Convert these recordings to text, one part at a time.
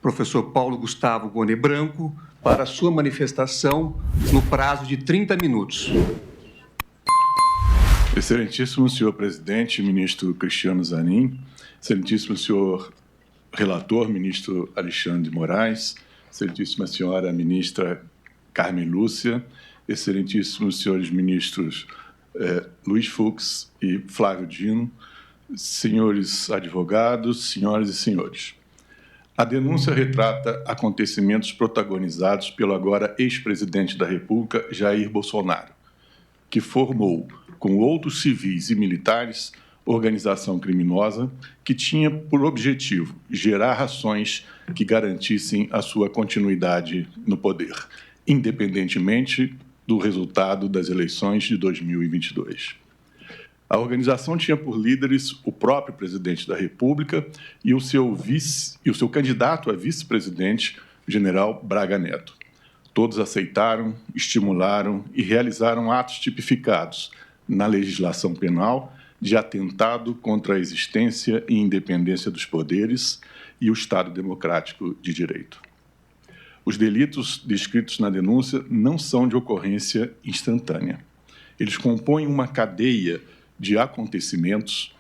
professor Paulo Gustavo Gone Branco, para a sua manifestação no prazo de 30 minutos. Excelentíssimo senhor presidente, ministro Cristiano Zanin, excelentíssimo senhor relator, ministro Alexandre de Moraes, excelentíssima senhora ministra Carmen Lúcia, excelentíssimos senhores ministros Luiz Fux e Flávio Dino, senhores advogados, senhoras e senhores. A denúncia retrata acontecimentos protagonizados pelo agora ex-presidente da República, Jair Bolsonaro, que formou, com outros civis e militares, organização criminosa que tinha por objetivo gerar ações que garantissem a sua continuidade no poder, independentemente do resultado das eleições de 2022. A organização tinha por líderes o próprio presidente da República e o seu candidato a vice-presidente, o general Braga Neto. Todos aceitaram, estimularam e realizaram atos tipificados na legislação penal de atentado contra a existência e independência dos poderes e o Estado democrático de direito. Os delitos descritos na denúncia não são de ocorrência instantânea. Eles compõem uma cadeia de acontecimentos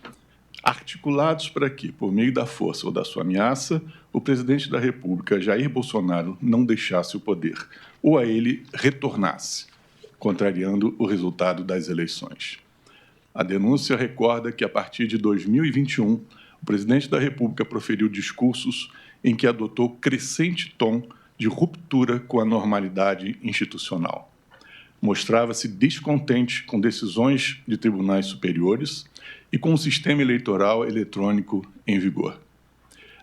articulados para que, por meio da força ou da sua ameaça, o presidente da República, Jair Bolsonaro, não deixasse o poder ou a ele retornasse, contrariando o resultado das eleições. A denúncia recorda que, a partir de 2021, o presidente da República proferiu discursos em que adotou crescente tom de ruptura com a normalidade institucional. Mostrava-se descontente com decisões de tribunais superiores e com o sistema eleitoral eletrônico em vigor.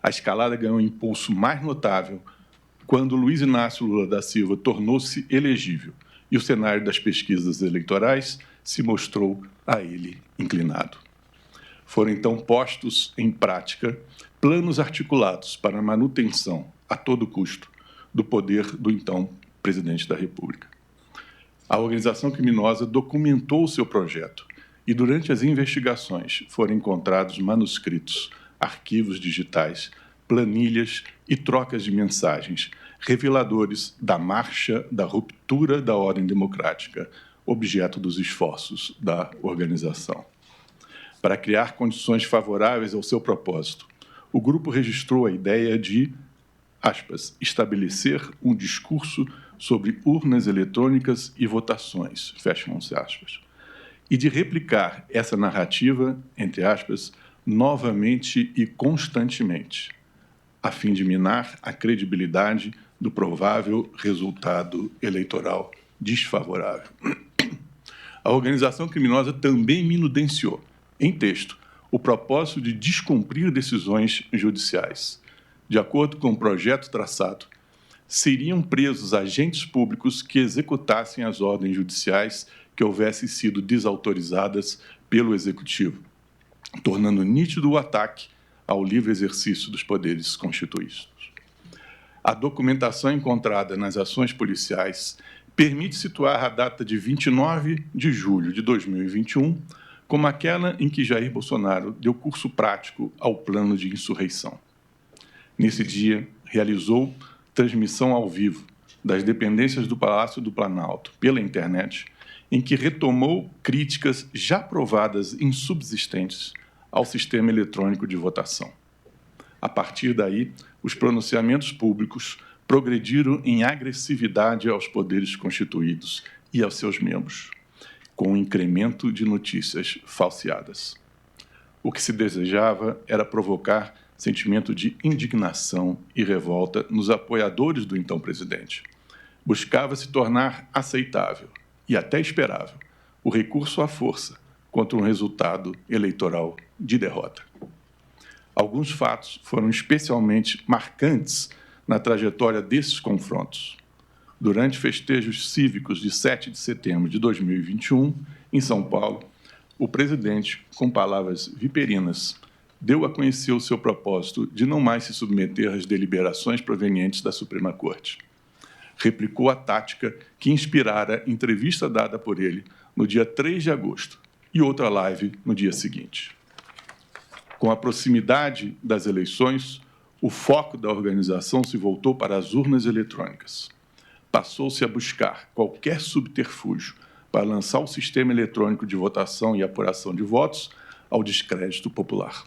A escalada ganhou um impulso mais notável quando Luiz Inácio Lula da Silva tornou-se elegível e o cenário das pesquisas eleitorais se mostrou a ele inclinado. Foram, então, postos em prática planos articulados para a manutenção, a todo custo, do poder do então presidente da República. A organização criminosa documentou o seu projeto e, durante as investigações, foram encontrados manuscritos, arquivos digitais, planilhas e trocas de mensagens, reveladores da marcha da ruptura da ordem democrática, objeto dos esforços da organização. Para criar condições favoráveis ao seu propósito, o grupo registrou a ideia de, aspas, estabelecer um discurso sobre urnas eletrônicas e votações, fecham-se aspas, e de replicar essa narrativa, entre aspas, novamente e constantemente, a fim de minar a credibilidade do provável resultado eleitoral desfavorável. A organização criminosa também minudenciou, em texto, o propósito de descumprir decisões judiciais. De acordo com o projeto traçado, seriam presos agentes públicos que executassem as ordens judiciais que houvessem sido desautorizadas pelo Executivo, tornando nítido o ataque ao livre exercício dos poderes constituídos. A documentação encontrada nas ações policiais permite situar a data de 29 de julho de 2021 como aquela em que Jair Bolsonaro deu curso prático ao plano de insurreição. Nesse dia, realizou transmissão ao vivo das dependências do Palácio do Planalto pela internet, em que retomou críticas já provadas insubsistentes ao sistema eletrônico de votação. A partir daí, os pronunciamentos públicos progrediram em agressividade aos poderes constituídos e aos seus membros, com um incremento de notícias falseadas. O que se desejava era provocar sentimento de indignação e revolta nos apoiadores do então presidente. Buscava se tornar aceitável e até esperável o recurso à força contra um resultado eleitoral de derrota. Alguns fatos foram especialmente marcantes na trajetória desses confrontos. Durante festejos cívicos de 7 de setembro de 2021, em São Paulo, o presidente, com palavras viperinas, deu a conhecer o seu propósito de não mais se submeter às deliberações provenientes da Suprema Corte. Replicou a tática que inspirara a entrevista dada por ele no dia 3 de agosto e outra live no dia seguinte. Com a proximidade das eleições, o foco da organização se voltou para as urnas eletrônicas. Passou-se a buscar qualquer subterfúgio para lançar o sistema eletrônico de votação e apuração de votos ao descrédito popular.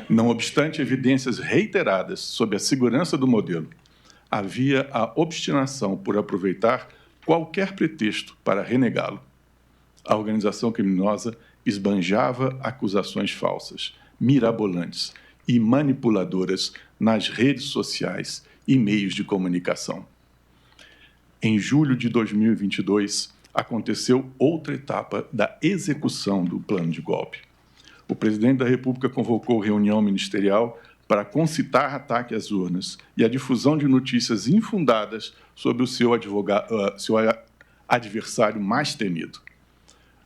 Não obstante evidências reiteradas sobre a segurança do modelo, havia a obstinação por aproveitar qualquer pretexto para renegá-lo. A organização criminosa esbanjava acusações falsas, mirabolantes e manipuladoras nas redes sociais e meios de comunicação. Em julho de 2022, aconteceu outra etapa da execução do plano de golpe. O presidente da República convocou reunião ministerial para concitar ataque às urnas e a difusão de notícias infundadas sobre o seu adversário mais temido.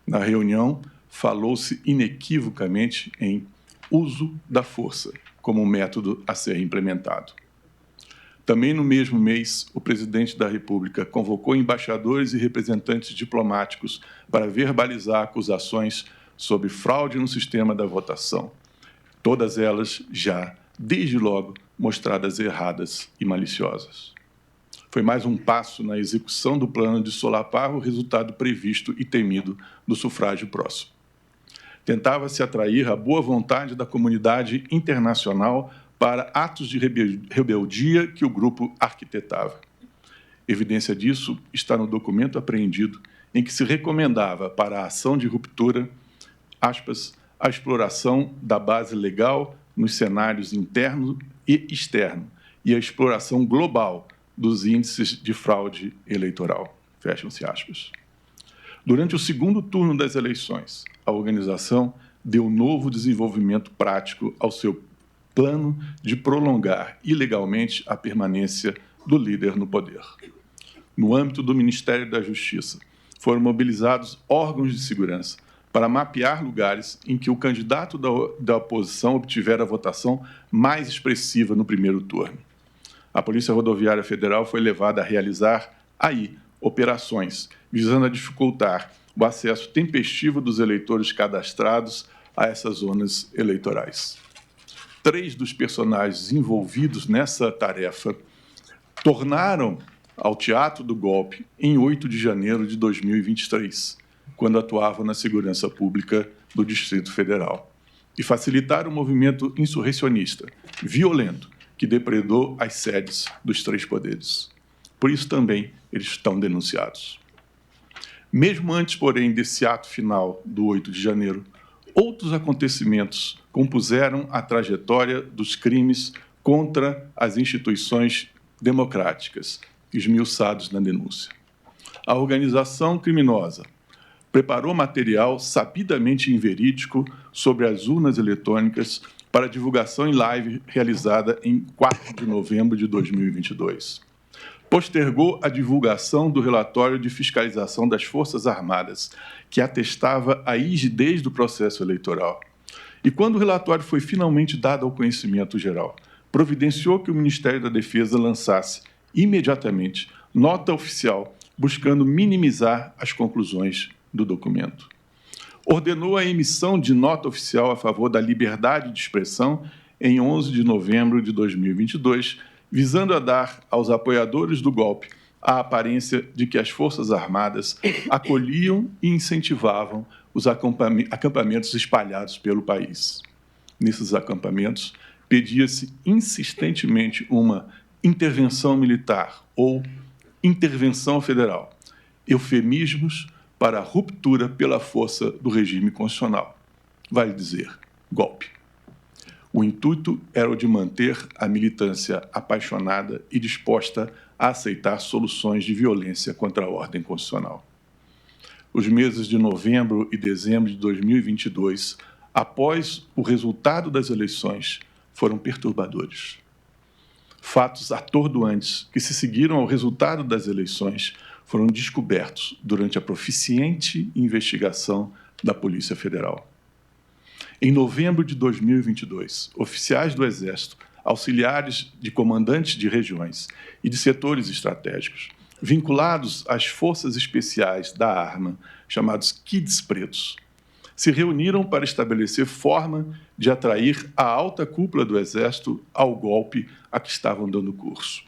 Na reunião, falou-se inequivocamente em uso da força como método a ser implementado. Também no mesmo mês, o presidente da República convocou embaixadores e representantes diplomáticos para verbalizar acusações sobre fraude no sistema da votação, todas elas já, desde logo, mostradas erradas e maliciosas. Foi mais um passo na execução do plano de solapar o resultado previsto e temido do sufrágio próximo. Tentava-se atrair a boa vontade da comunidade internacional para atos de rebeldia que o grupo arquitetava. Evidência disso está no documento apreendido, em que se recomendava para a ação de ruptura, aspas, a exploração da base legal nos cenários interno e externo e a exploração global dos índices de fraude eleitoral. Fecham-se aspas. Durante o segundo turno das eleições, a organização deu novo desenvolvimento prático ao seu plano de prolongar ilegalmente a permanência do líder no poder. No âmbito do Ministério da Justiça, foram mobilizados órgãos de segurança para mapear lugares em que o candidato da oposição obtivera a votação mais expressiva no primeiro turno. A Polícia Rodoviária Federal foi levada a realizar aí operações visando a dificultar o acesso tempestivo dos eleitores cadastrados a essas zonas eleitorais. 3 dos personagens envolvidos nessa tarefa tornaram ao teatro do golpe em 8 de janeiro de 2023, quando atuavam na segurança pública do Distrito Federal, e facilitaram o movimento insurrecionista, violento, que depredou as sedes dos 3 poderes. Por isso também eles estão denunciados. Mesmo antes, porém, desse ato final do 8 de janeiro, outros acontecimentos compuseram a trajetória dos crimes contra as instituições democráticas, esmiuçados na denúncia. A organização criminosa preparou material sabidamente inverídico sobre as urnas eletrônicas para divulgação em live realizada em 4 de novembro de 2022. Postergou a divulgação do relatório de fiscalização das Forças Armadas, que atestava a rigidez do processo eleitoral. E quando o relatório foi finalmente dado ao conhecimento geral, providenciou que o Ministério da Defesa lançasse imediatamente nota oficial buscando minimizar as conclusões do documento. Ordenou a emissão de nota oficial a favor da liberdade de expressão em 11 de novembro de 2022, visando a dar aos apoiadores do golpe a aparência de que as Forças Armadas acolhiam e incentivavam os acampamentos espalhados pelo país. Nesses acampamentos, pedia-se insistentemente uma intervenção militar ou intervenção federal, eufemismos para a ruptura pela força do regime constitucional, vale dizer, golpe. O intuito era o de manter a militância apaixonada e disposta a aceitar soluções de violência contra a ordem constitucional. Os meses de novembro e dezembro de 2022, após o resultado das eleições, foram perturbadores. Fatos atordoantes que se seguiram ao resultado das eleições foram descobertos durante a proficiente investigação da Polícia Federal. Em novembro de 2022, oficiais do Exército, auxiliares de comandantes de regiões e de setores estratégicos, vinculados às forças especiais da arma, chamados Kids Pretos, se reuniram para estabelecer forma de atrair a alta cúpula do Exército ao golpe a que estavam dando curso.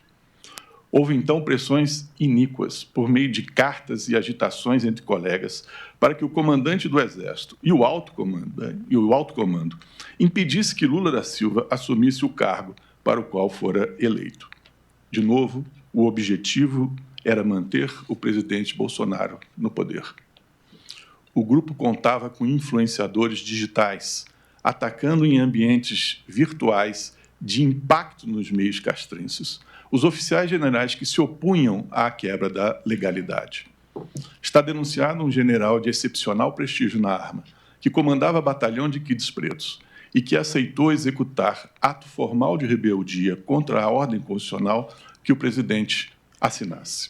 Houve, então, pressões iníquas, por meio de cartas e agitações entre colegas, para que o comandante do Exército e o alto comando impedisse que Lula da Silva assumisse o cargo para o qual fora eleito. De novo, o objetivo era manter o presidente Bolsonaro no poder. O grupo contava com influenciadores digitais, atacando em ambientes virtuais de impacto nos meios castrenses os oficiais generais que se opunham à quebra da legalidade. Está denunciado um general de excepcional prestígio na arma, que comandava batalhão de quides pretos e que aceitou executar ato formal de rebeldia contra a ordem constitucional que o presidente assinasse.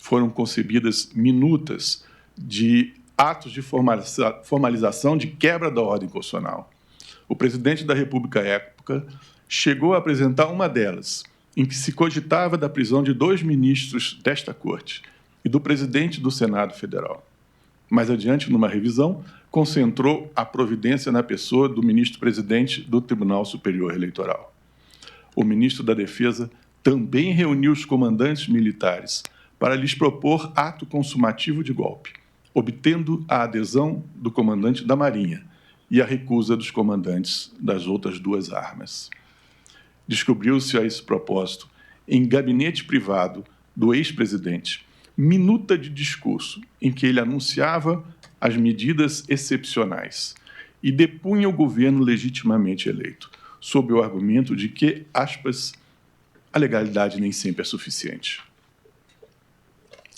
Foram concebidas minutas de atos de formalização de quebra da ordem constitucional. O presidente da República, à época, chegou a apresentar uma delas, em que se cogitava da prisão de 2 ministros desta Corte e do presidente do Senado Federal. Mais adiante, numa revisão, concentrou a providência na pessoa do ministro-presidente do Tribunal Superior Eleitoral. O ministro da Defesa também reuniu os comandantes militares para lhes propor ato consumativo de golpe, obtendo a adesão do comandante da Marinha e a recusa dos comandantes das outras 2 armas. Descobriu-se a esse propósito, em gabinete privado do ex-presidente, minuta de discurso em que ele anunciava as medidas excepcionais e depunha o governo legitimamente eleito, sob o argumento de que, aspas, a legalidade nem sempre é suficiente.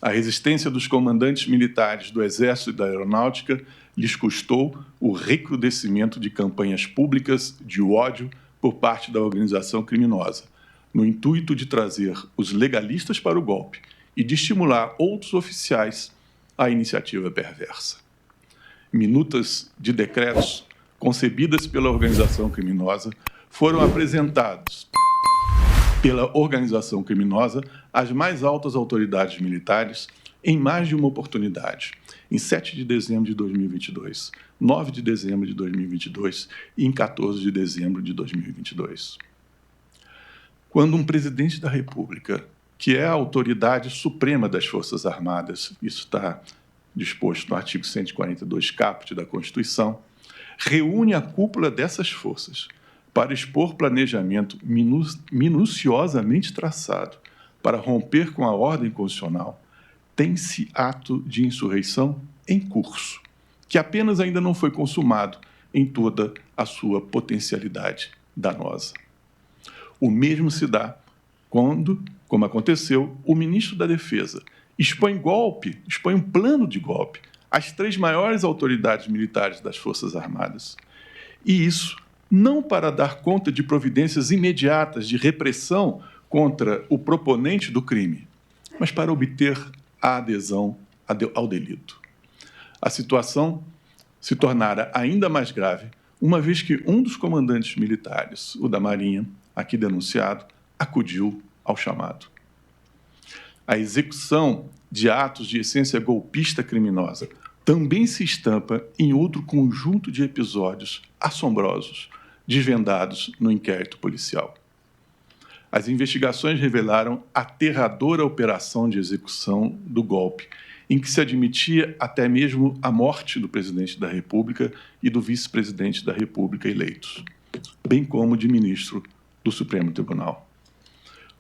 A resistência dos comandantes militares do Exército e da Aeronáutica lhes custou o recrudescimento de campanhas públicas de ódio por parte da organização criminosa, no intuito de trazer os legalistas para o golpe e de estimular outros oficiais à iniciativa perversa. Minutas de decretos concebidas pela organização criminosa foram apresentados pela organização criminosa às mais altas autoridades militares em mais de uma oportunidade, em 7 de dezembro de 2022, 9 de dezembro de 2022 e em 14 de dezembro de 2022. Quando um presidente da República, que é a autoridade suprema das Forças Armadas, isso está disposto no artigo 142, caput da Constituição, reúne a cúpula dessas forças para expor planejamento minuciosamente traçado para romper com a ordem constitucional, tem-se ato de insurreição em curso, que apenas ainda não foi consumado em toda a sua potencialidade danosa. O mesmo se dá quando, como aconteceu, o ministro da Defesa expõe um plano de golpe às 3 maiores autoridades militares das Forças Armadas. E isso não para dar conta de providências imediatas de repressão contra o proponente do crime, mas para obter a adesão ao delito. A situação se tornara ainda mais grave, uma vez que um dos comandantes militares, o da Marinha, aqui denunciado, acudiu ao chamado. A execução de atos de essência golpista criminosa também se estampa em outro conjunto de episódios assombrosos, desvendados no inquérito policial. As investigações revelaram aterradora operação de execução do golpe, em que se admitia até mesmo a morte do presidente da República e do vice-presidente da República eleitos, bem como de ministro do Supremo Tribunal.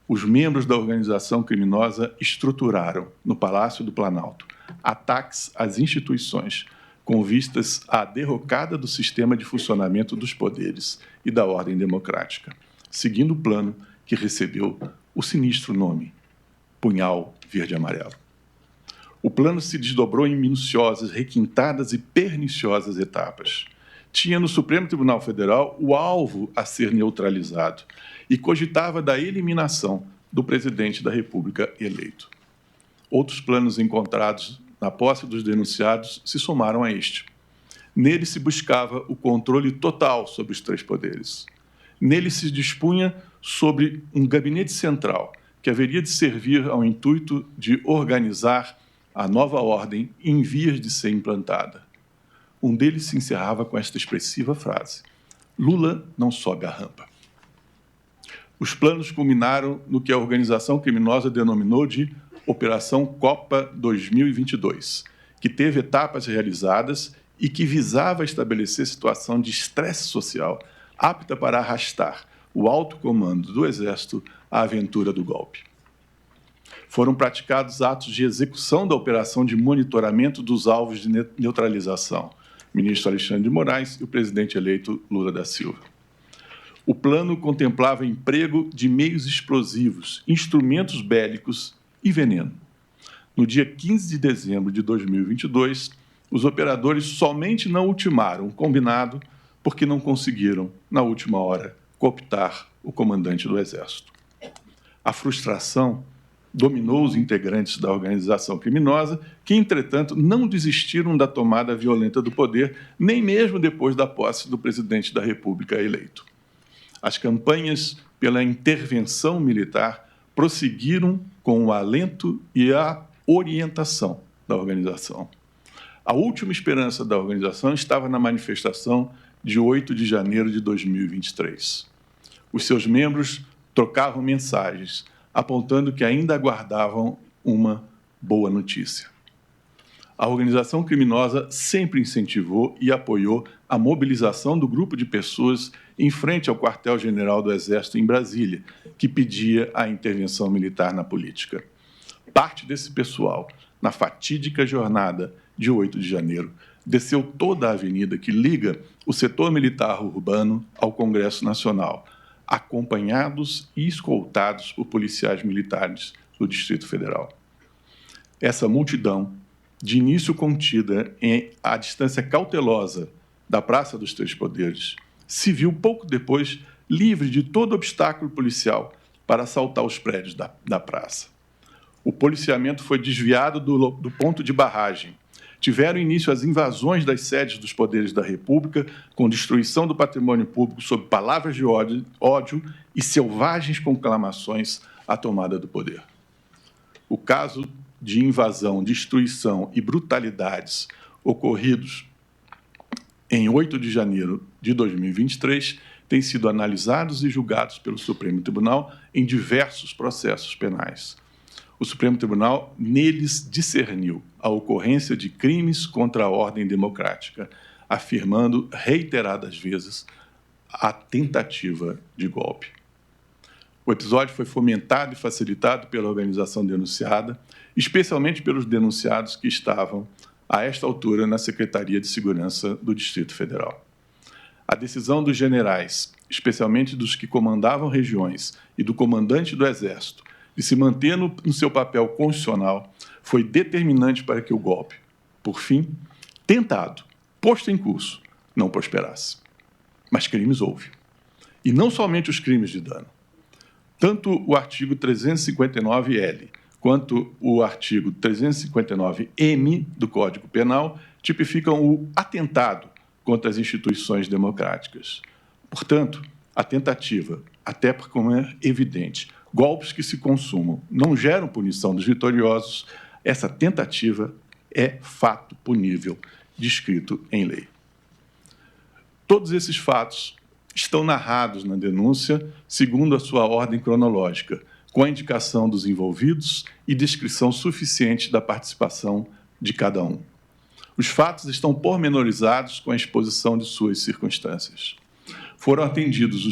Os membros da organização criminosa estruturaram, no Palácio do Planalto, ataques às instituições, com vistas à derrocada do sistema de funcionamento dos poderes e da ordem democrática, seguindo o plano que recebeu o sinistro nome Punhal Verde-Amarelo. O plano se desdobrou em minuciosas, requintadas e perniciosas etapas. Tinha no Supremo Tribunal Federal o alvo a ser neutralizado e cogitava da eliminação do presidente da República eleito. Outros planos encontrados na posse dos denunciados se somaram a este. Nele se buscava o controle total sobre os 3 poderes. Nele se dispunha sobre um gabinete central que haveria de servir ao intuito de organizar a nova ordem em vias de ser implantada. Um deles se encerrava com esta expressiva frase: Lula não sobe a rampa. Os planos culminaram no que a organização criminosa denominou de Operação Copa 2022, que teve etapas realizadas e que visava estabelecer situação de estresse social apta para arrastar o alto comando do Exército à aventura do golpe. Foram praticados atos de execução da operação de monitoramento dos alvos de neutralização, ministro Alexandre de Moraes e o presidente eleito Lula da Silva. O plano contemplava emprego de meios explosivos, instrumentos bélicos e veneno. No dia 15 de dezembro de 2022, os operadores somente não ultimaram o combinado porque não conseguiram, na última hora, cooptar o comandante do Exército. A frustração dominou os integrantes da organização criminosa, que, entretanto, não desistiram da tomada violenta do poder, nem mesmo depois da posse do presidente da República eleito. As campanhas pela intervenção militar prosseguiram com o alento e a orientação da organização. A última esperança da organização estava na manifestação de 8 de janeiro de 2023. Os seus membros trocavam mensagens, apontando que ainda aguardavam uma boa notícia. A organização criminosa sempre incentivou e apoiou a mobilização do grupo de pessoas em frente ao quartel-general do Exército em Brasília, que pedia a intervenção militar na política. Parte desse pessoal, na fatídica jornada de 8 de janeiro, desceu toda a avenida que liga o setor militar urbano ao Congresso Nacional, acompanhados e escoltados por policiais militares do Distrito Federal. Essa multidão, de início contida em a distância cautelosa da Praça dos Três Poderes, se viu pouco depois livre de todo obstáculo policial para assaltar os prédios da praça. O policiamento foi desviado do ponto de barragem. Tiveram início as invasões das sedes dos poderes da República, com destruição do patrimônio público sob palavras de ódio e selvagens conclamações à tomada do poder. O caso de invasão, destruição e brutalidades ocorridos em 8 de janeiro de 2023 têm sido analisados e julgados pelo Supremo Tribunal em diversos processos penais. O Supremo Tribunal neles discerniu a ocorrência de crimes contra a ordem democrática, afirmando reiteradas vezes a tentativa de golpe. O episódio foi fomentado e facilitado pela organização denunciada, especialmente pelos denunciados que estavam, a esta altura, na Secretaria de Segurança do Distrito Federal. A decisão dos generais, especialmente dos que comandavam regiões, e do comandante do Exército, de se manter no seu papel constitucional, foi determinante para que o golpe, por fim, tentado, posto em curso, não prosperasse. Mas crimes houve. E não somente os crimes de dano. Tanto o artigo 359-L quanto o artigo 359-M do Código Penal tipificam o atentado contra as instituições democráticas. Portanto, a tentativa, até porque, como é evidente, golpes que se consumam não geram punição dos vitoriosos, essa tentativa é fato punível, descrito em lei. Todos esses fatos estão narrados na denúncia segundo a sua ordem cronológica, com a indicação dos envolvidos e descrição suficiente da participação de cada um. Os fatos estão pormenorizados com a exposição de suas circunstâncias. Foram atendidos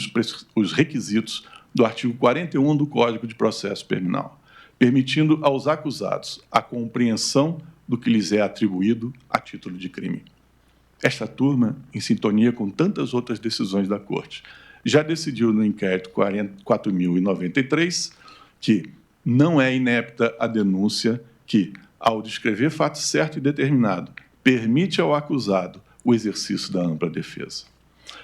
os requisitos do artigo 41 do Código de Processo Penal, permitindo aos acusados a compreensão do que lhes é atribuído a título de crime. Esta turma, em sintonia com tantas outras decisões da Corte, já decidiu no inquérito 4.093 que não é inepta a denúncia que, ao descrever fato certo e determinado, permite ao acusado o exercício da ampla defesa.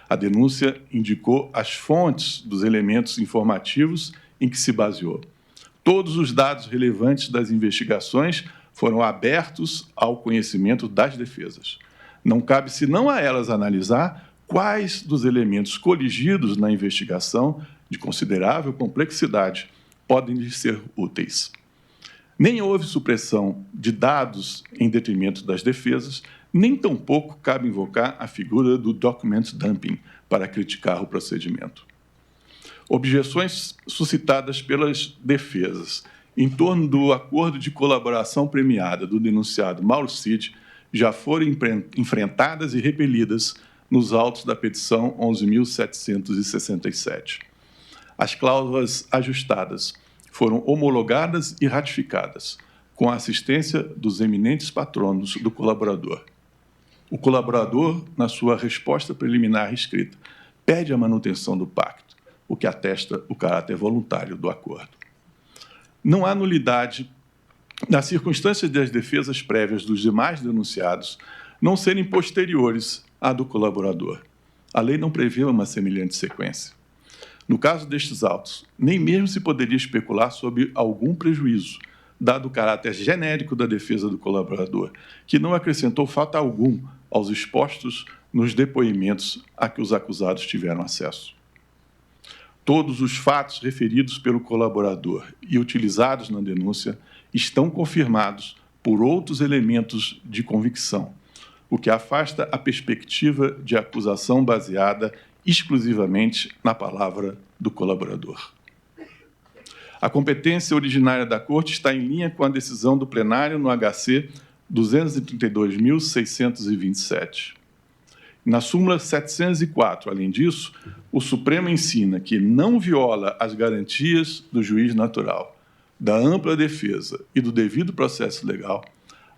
A denúncia indicou as fontes dos elementos informativos em que se baseou. Todos os dados relevantes das investigações foram abertos ao conhecimento das defesas. Não cabe senão a elas analisar quais dos elementos coligidos na investigação, de considerável complexidade, podem lhes ser úteis. Nem houve supressão de dados em detrimento das defesas, nem tampouco cabe invocar a figura do document dumping para criticar o procedimento. Objeções suscitadas pelas defesas em torno do acordo de colaboração premiada do denunciado Mauro Cid já foram enfrentadas e repelidas nos autos da petição 11.767. As cláusulas ajustadas foram homologadas e ratificadas, com a assistência dos eminentes patronos do colaborador. O colaborador, na sua resposta preliminar escrita, pede a manutenção do pacto, o que atesta o caráter voluntário do acordo. Não há nulidade nas circunstâncias das defesas prévias dos demais denunciados não serem posteriores à do colaborador. A lei não prevê uma semelhante sequência. No caso destes autos, nem mesmo se poderia especular sobre algum prejuízo, dado o caráter genérico da defesa do colaborador, que não acrescentou fato algum aos expostos nos depoimentos a que os acusados tiveram acesso. Todos os fatos referidos pelo colaborador e utilizados na denúncia estão confirmados por outros elementos de convicção, o que afasta a perspectiva de acusação baseada exclusivamente na palavra do colaborador. A competência originária da Corte está em linha com a decisão do plenário no HC 232.627. Na súmula 704, além disso, o Supremo ensina que não viola as garantias do juiz natural, da ampla defesa e do devido processo legal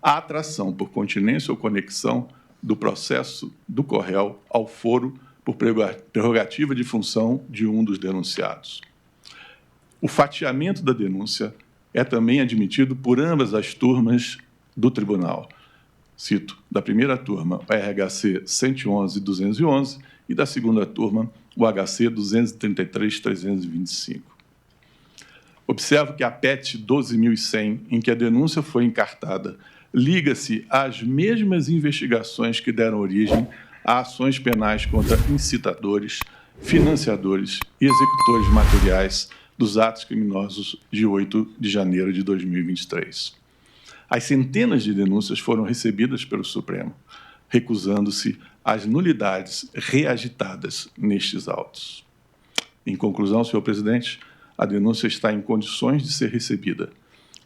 a atração por continência ou conexão do processo do corréu ao foro por prerrogativa de função de um dos denunciados. O fatiamento da denúncia é também admitido por ambas as turmas do tribunal. Cito, da primeira turma, o RHC 111.211 e da segunda turma, o HC 233.325. Observo que a PET 12.100, em que a denúncia foi encartada, liga-se às mesmas investigações que deram origem a ações penais contra incitadores, financiadores e executores materiais dos atos criminosos de 8 de janeiro de 2023. As centenas de denúncias foram recebidas pelo Supremo, recusando-se às nulidades reagitadas nestes autos. Em conclusão, senhor presidente, a denúncia está em condições de ser recebida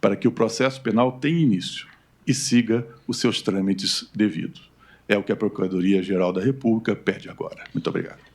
para que o processo penal tenha início e siga os seus trâmites devidos. É o que a Procuradoria-Geral da República pede agora. Muito obrigado.